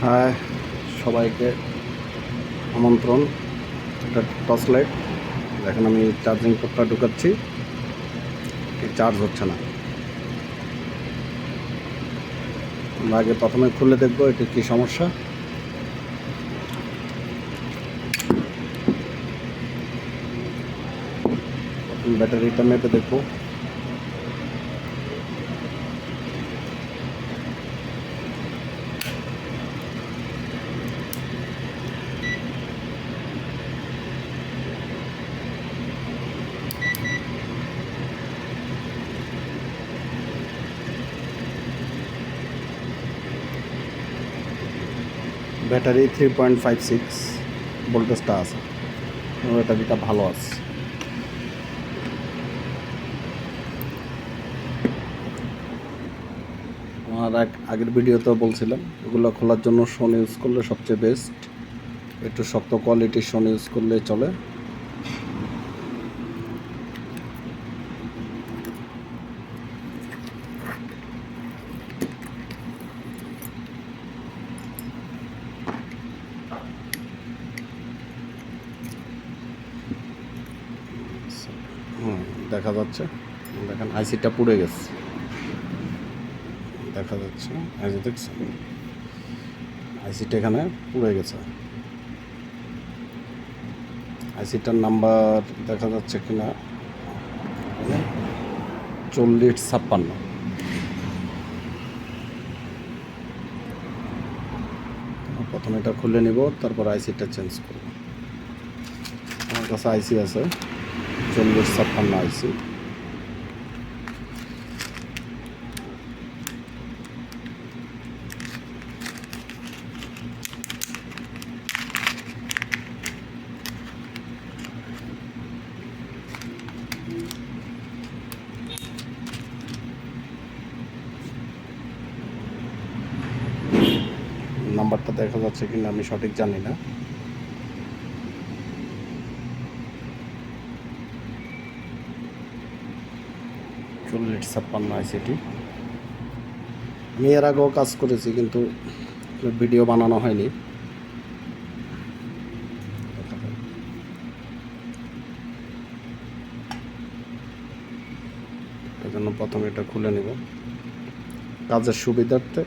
High সবাইকে আমন্ত্রণ। এটা টর্চ লাইট দেখেন, আমি চার্জিং পোর্টটা ঢুকাচ্ছি, চার্জ হচ্ছে না। আমরা আগে প্রথমে খুলে দেখবো এটা কি সমস্যা। ব্যাটারিটা মেপে দেখবো। ব্যাটারি 3.56 ভোল্টেজটা আছে, ব্যাটারিটা ভালো আছে। আমার আগের ভিডিওতেও বলছিলাম এগুলো খোলার জন্য শোন ইউজ করলে সবচেয়ে বেস্ট। একটু শক্ত কোয়ালিটির শোন ইউজ করলে চলে। দেখা যাচ্ছে, দেখেন আইসিটা পুড়ে গেছে, দেখা যাচ্ছে। আইসি দেখছেন, আইসিটা এখানে পুড়ে গেছে। আইসিটার নাম্বার দেখা যাচ্ছে কিনা, 4056। প্রথমে এটা খুলে নিব, তারপর আইসিটা চেঞ্জ করব। আমার কাছে আইসি আছে 4056 আইসি। নাম্বারটা দেখা যাচ্ছে কিনা আমি সঠিক জানি না। চল্লিশ 56 আইসিটি। আমি এর আগেও কাজ করেছি, কিন্তু ভিডিও বানানো হয়নি। এর জন্য প্রথমে এটা খুলে নিব, কাজের সুবিধার্থে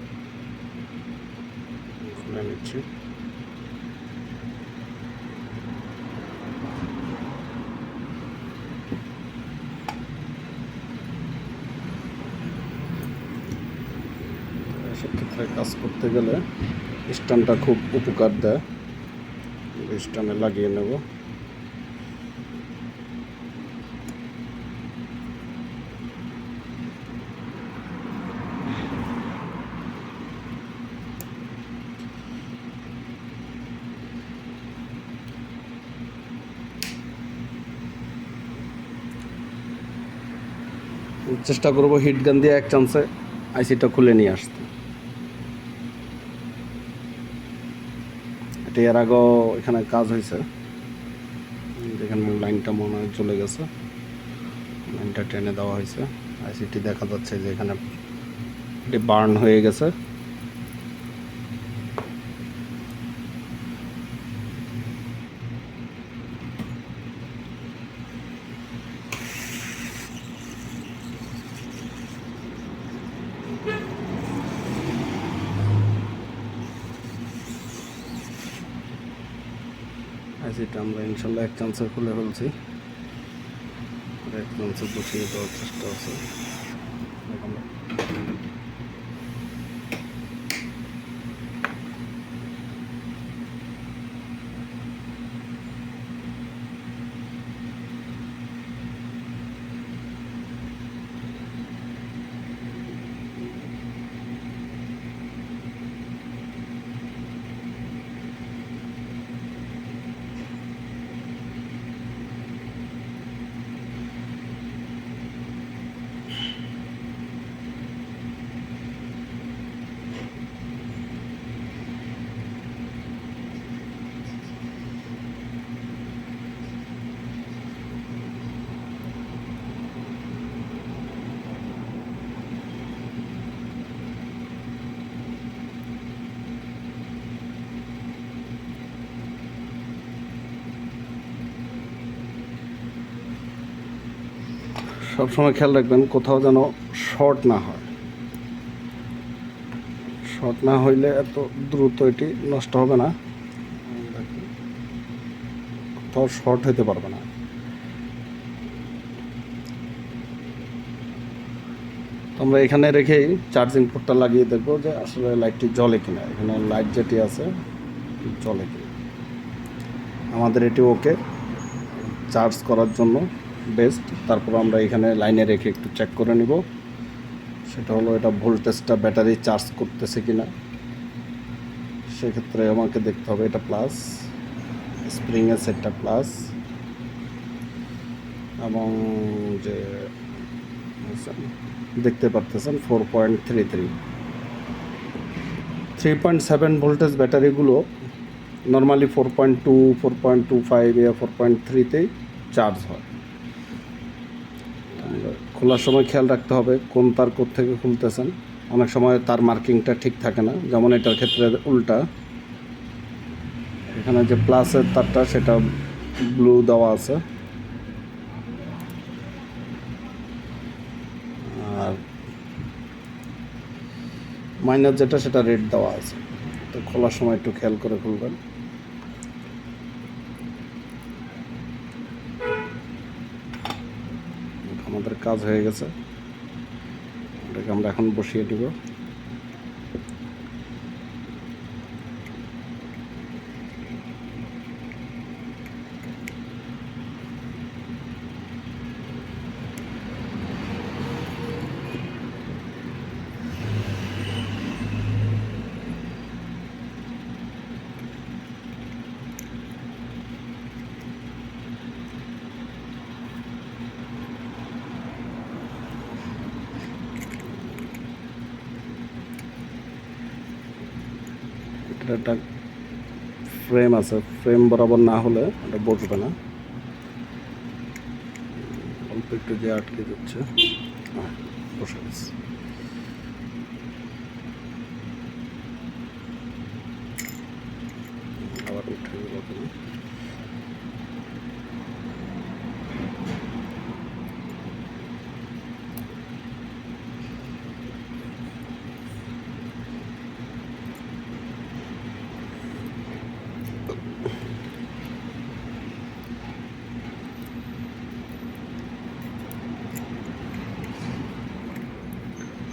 খুলে নিচ্ছি। সেক্ষেত্রে কাজ করতে গেলে স্ট্যান্ডটা খুব উপকার দেয়, স্ট্যান্ডে লাগিয়ে নেব। চেষ্টা করব হিট গান দিয়ে এক চান্সে আইসিটা খুলে নিয়ে আসতে। এটা এর আগেও এখানে কাজ হয়েছে, এখানে লাইনটা মনে হয় চলে গেছে, লাইনটা টেনে দেওয়া হয়েছে। আইসিটি দেখা যাচ্ছে যে এখানে এটি বার্ন হয়ে গেছে। আইসিটা আমরা ইনশাল্লাহ এক চান্সে খুলে ফেলছি, এক চান্সে বসিয়ে দেওয়ার চেষ্টা আছে। সবসময় খেয়াল রাখবেন কোথাও যেন শর্ট না হয়। শর্ট না হইলে এত দ্রুত এটি নষ্ট হবে না, কোথাও শর্ট হতে পারবে না। আমরা এখানে রেখেই চার্জিং পোর্টটা লাগিয়ে দেখবো যে আসলে লাইটটি জ্বলে কিনা। এখানে লাইট যেটি আছে জ্বলে কিনা। আমাদের এটি ওকে, চার্জ করার জন্য বেস্ট। তারপর আমরা এখানে লাইনে রেখে একটু চেক করে নিব, সেটা হলো এটা ভোল্টেজটা ব্যাটারি চার্জ করতেছে কিনা। সেক্ষেত্রে আমাকে দেখতে হবে এটা প্লাস, স্প্রিংয়ের সেটটা প্লাস, এবং যে দেখতে পারতেছেন 4.33 3.7 ভোল্টেজ ব্যাটারিগুলো নর্মালি 4.2 4.25 या 4.3তেই চার্জ হয়। খোলার সময় খেয়াল রাখতে হবে কোন তার থেকে খুলতেছেন। অনেক সময় তার মার্কিংটা ঠিক থাকে না, যেমন এটার ক্ষেত্রে উল্টা, এখানে যে প্লাসের তারটা সেটা ব্লু দেওয়া আছে, আর মাইনাস যেটা সেটা রেড দেওয়া আছে। তো খোলার সময় একটু খেয়াল করে খুলবেন। আমাদের কাজ হয়ে গেছে, এটাকে আমরা এখন বসিয়ে দিব। একটা ফ্রেম আছে, ফ্রেম বরাবর না হলে এটা বসবে না। অল্প একটু যে আটকে যাচ্ছে, বসে গেছে। আবার উঠে গেল কেন?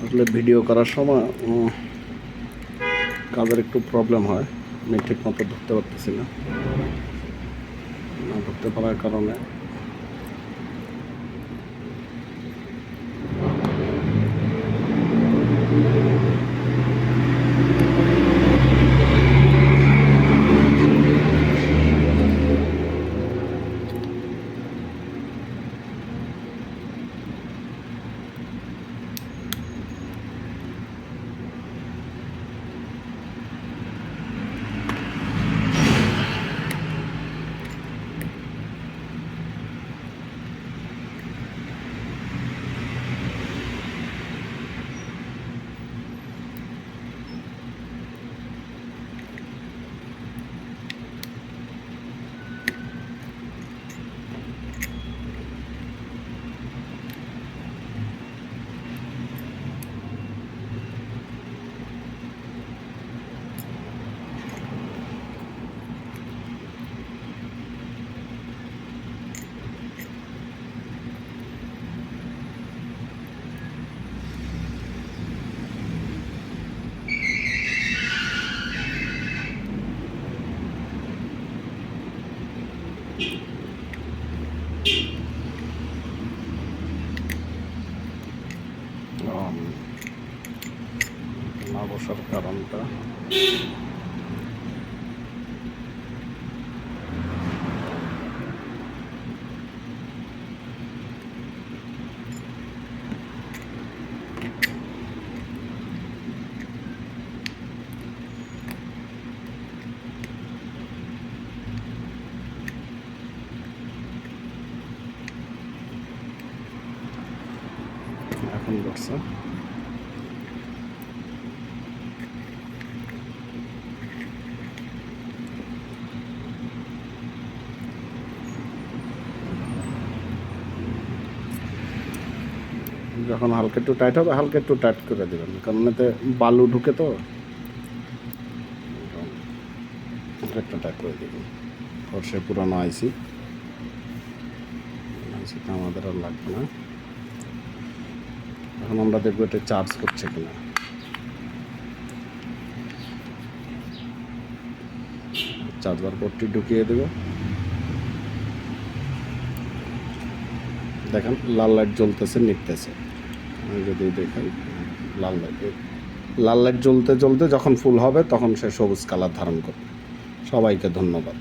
আসলে ভিডিও করার সময় কাজের একটু প্রবলেম হয়, আমি ঠিক মতো ধরতে পারতেছি না, ধরতে পারার কারণে না বসার কারণটা এখন বসছে। যখন হালকা একটু টাইট হবে হালকা একটু টাইট করে দেবেন, কারণ এতে বালু ঢুকে তো, একটু টাইট করে দেবেন। ফর্সে পুরানো আইসিটা আমাদের আর লাগবে না। এখন আমরা দেখবো এটা চার্জ করছে কিনা। চার্জার পোর্টটি ঢুকিয়ে দেব। দেখেন লাল লাইট জ্বলতেছে, নিতেছে। আমি যদি দেখাই, লাল লাইট জ্বলতে জ্বলতে যখন ফুল হবে তখন সে সবুজ কালার ধারণ করবে। সবাইকে ধন্যবাদ।